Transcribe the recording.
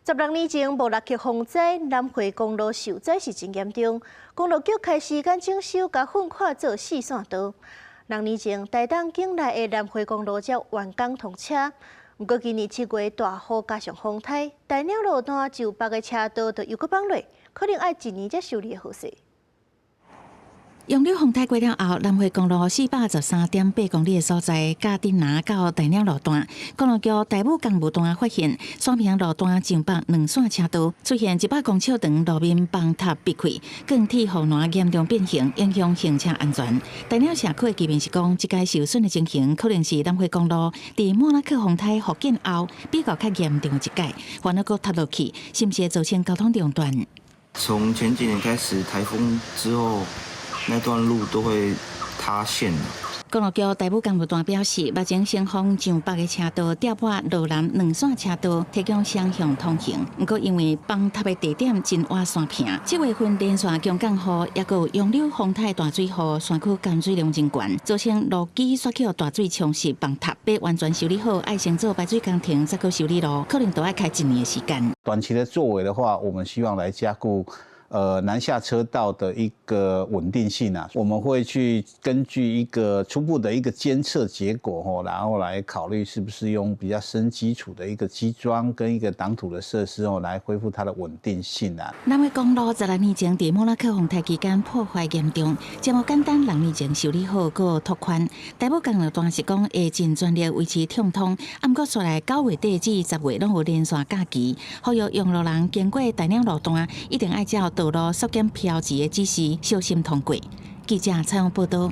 16年前，无6级风灾，南回公路受灾是真严重。公路局开始赶整修，甲粉块做4线道。6年前，台东境内的南回公路才完工通车。不过今年7月大雨加上风台，大鸟路段就北个车道就又搁崩落，可能要1年才修理好势。 用了风台过了后，南回公路413.8公里的所在，嘉丁拿到大鸟路段，公路局台务工务段发现，山平路段上北2线车道出现100公尺长路面崩塌闭开，钢体护栏严重变形，影响行车安全。大鸟社区的居民是讲，这个受损的情形可能是南回公路伫莫拉克风台复建后比较严重的一届，反而搁塌落去，是不是会造成交通中断？从前几年开始，台风之后。 那段路都会塌陷了。公路局台务工务段表示，目前先锋上北的车道调拨路南2线车道，提供双向通行。不过因为崩塌的地点真挖山坪，7月份连续强降雨，也有杨柳风台大水后，山区干水量真悬，造成路基刷起大水冲蚀崩塌。要完全修理好，爱先做排水工程，再去修理路，可能都要开1年的时间。短期的作为的话，我们希望来加固。 南下车道的一个稳定性啊，我们会去根据一个初步的一个监测结果然后来考虑是不是用比较深基础的一个基桩跟一个挡土的设施来恢复它的稳定性啊。南回公路16年前伫莫拉克风台期间破坏严重，节目简单6年前修理好，搁拓宽。台务工路段是讲会尽全力维持畅通，不过出来9月底至10月拢有连续假期，呼吁用路人经过大鸟路段一定要照道路缩减漂值的指示，小心通过。记者采访报道。